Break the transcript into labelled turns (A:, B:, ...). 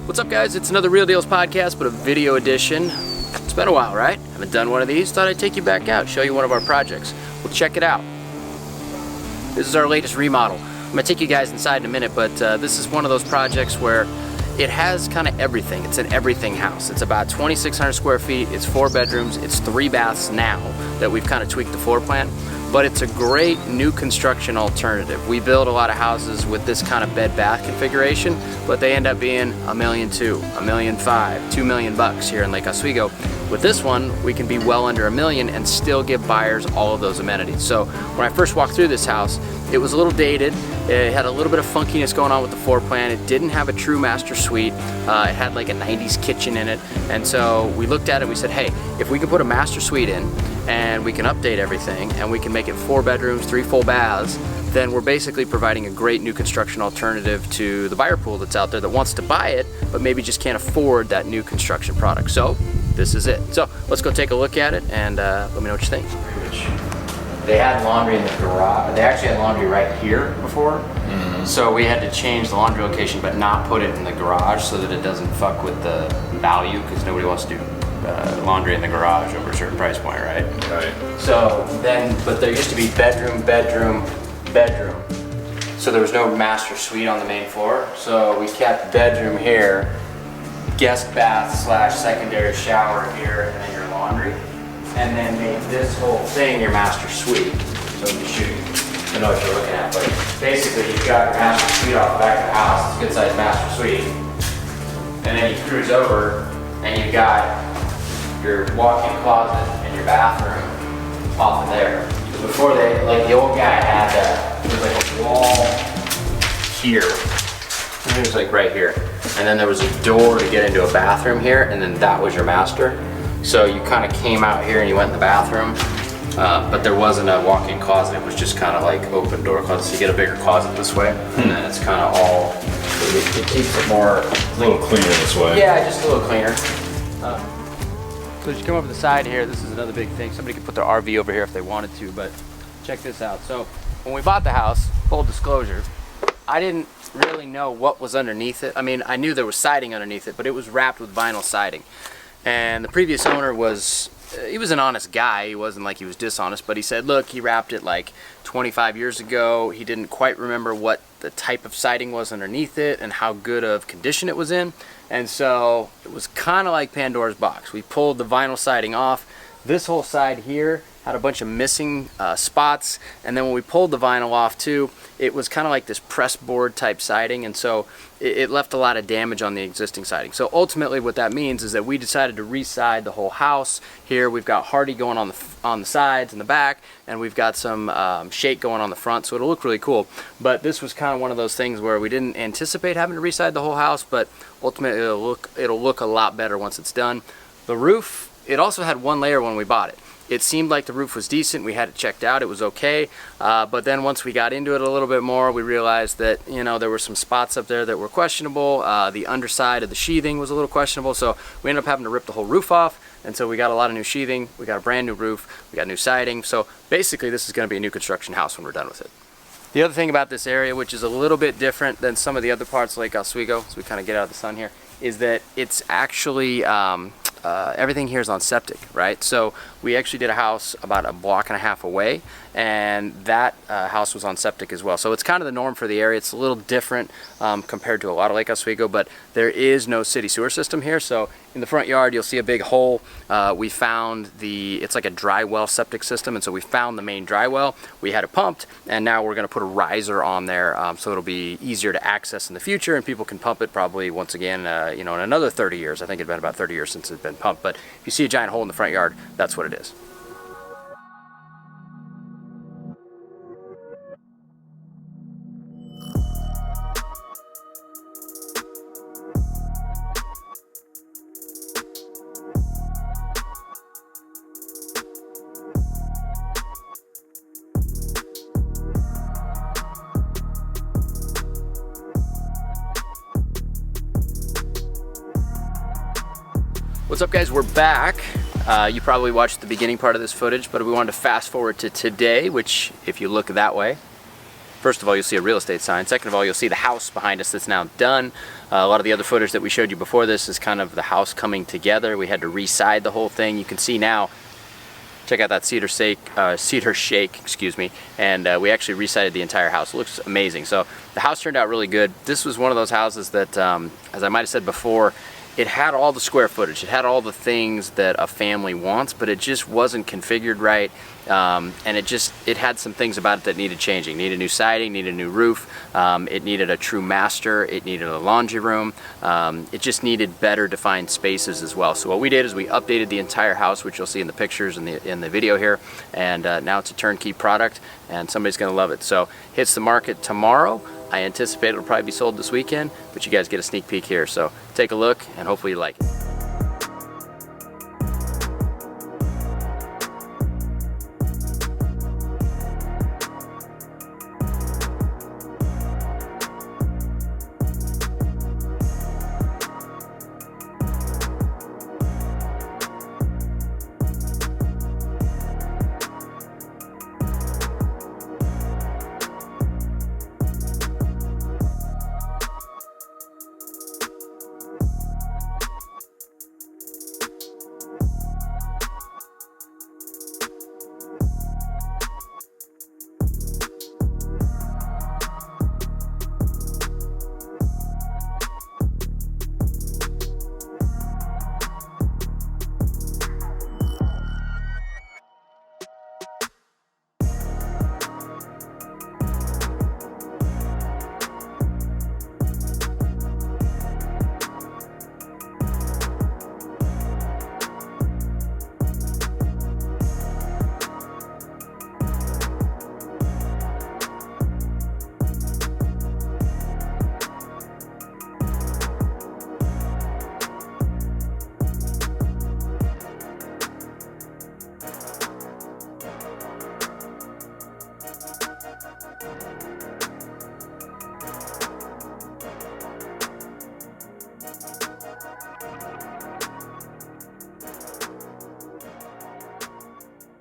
A: What's up, guys? It's another Real Dealz podcast, but a video edition. It's been a while, right? Haven't done one of these. Thought I'd take you back out, show you one of our projects. Well, check it out. This is our latest remodel. I'm gonna take you guys inside in a minute, but this is one of those projects where it has kind of everything. It's an everything house. It's about 2,600 square feet. It's 4 bedrooms. It's 3 baths now that we've kind of tweaked the floor plan. But it's a great new construction alternative. We build a lot of houses with this kind of bed-bath configuration, but they end up being $1.2 million, $1.5 million, $2 million bucks here in Lake Oswego. With this one, we can be well under $1 million and still give buyers all of those amenities. So when I first walked through this house, it was a little dated. It had a little bit of funkiness going on with the floor plan. It didn't have a true master suite. It had like a 90s kitchen in it. And so we looked at it and we said, hey, if we can put a master suite in and we can update everything and we can make it 4 bedrooms, 3 full baths, then we're basically providing a great new construction alternative to the buyer pool that's out there that wants to buy it, but maybe just can't afford that new construction product. So this is it. So let's go take a look at it and let me know what you think. They had laundry in the garage. They actually had laundry right here before. So we had to change the laundry location, but not put it in the garage so that it doesn't fuck with the value, because nobody wants to do laundry in the garage over a certain price point, right?
B: Right.
A: So then, but there used to be bedroom, bedroom, bedroom. So there was no master suite on the main floor. So we kept bedroom here, guest bath / secondary shower here, and then your laundry. And then made this whole thing your master suite. So let me show you. I know what you're looking at, but basically you've got your master suite off the back of the house. It's a good sized master suite. And then you cruise over and you've got your walk-in closet and your bathroom off of there. Before they, like the old guy had there was like a wall here. And it was like right here. And then there was a door to get into a bathroom here, and then that was your master. So you kind of came out here and you went in the bathroom, but there wasn't a walk-in closet. It was just kind of like open door closet. So you get a bigger closet this way, and then it's kind of all, it keeps it more,
B: A little cleaner this way.
A: yeah, just a little cleaner. So as you come over the side here, this is another big thing. Somebody could put their RV over here if they wanted to, but check this out. So when we bought the house, full disclosure, I didn't really know what was underneath it. I mean, I knew there was siding underneath it, but it was wrapped with vinyl siding. And the previous owner was, he was an honest guy. He wasn't like he was dishonest, but he said, look, he wrapped it like 25 years ago. He didn't quite remember what the type of siding was underneath it and how good of condition it was in. And so it was kind of like Pandora's box. We pulled the vinyl siding off. This whole side here had a bunch of missing spots, and then when we pulled the vinyl off too, it was kind of like this press board type siding, and so it left a lot of damage on the existing siding. So ultimately what that means is that we decided to re-side the whole house. Here we've got hardy going on the sides and the back, and we've got some shake going on the front, so it'll look really cool. But this was kind of one of those things where we didn't anticipate having to re-side the whole house, but ultimately it'll look a lot better once it's done. The roof, it also had one layer when we bought it. It seemed like the roof was decent. We had it checked out. It was okay. But then once we got into it a little bit more, we realized that, you know, there were some spots up there that were questionable. The underside of the sheathing was a little questionable. So we ended up having to rip the whole roof off. And so we got a lot of new sheathing. We got a brand new roof. We got new siding. So basically this is going to be a new construction house when we're done with it. The other thing about this area, which is a little bit different than some of the other parts of Lake Oswego, so we kind of get out of the sun here, is that it's actually, everything here is on septic, right? So we actually did a house about 1.5 blocks away, and that house was on septic as well. So it's kind of the norm for the area. It's a little different compared to a lot of Lake Oswego, but there is no city sewer system here. So in the front yard, you'll see a big hole. We found it's like a dry well septic system, and so we found the main dry well. We had it pumped, and now we're gonna put a riser on there so it'll be easier to access in the future, and people can pump it probably once again, you know, in another 30 years. I think it'd been about 30 years since it's been pumped, but if you see a giant hole in the front yard, that's what it is. What's up, guys? We're back. You probably watched the beginning part of this footage, but we wanted to fast forward to today, which if you look that way, First of all, you'll see a real estate sign. Second of all, you'll see the house behind us that's now done. A lot of the other footage that we showed you before this is kind of the house coming together. We had to re-side the whole thing. You can see now, check out that cedar shake, excuse me, and we actually re-sided the entire house. It looks amazing. So the house turned out really good. This was one of those houses that, as I might have said before, it had all the square footage, it had all the things that a family wants, but it just wasn't configured right, and it had some things about it that needed changing. Needed new siding, needed a new roof, it needed a true master, it needed a laundry room, it just needed better defined spaces as well. So what we did is we updated the entire house, which you'll see in the pictures and in the video here, and now it's a turnkey product, and somebody's going to love it. So hits the market tomorrow. I anticipate it'll probably be sold this weekend, but you guys get a sneak peek here. So take a look and hopefully you like it.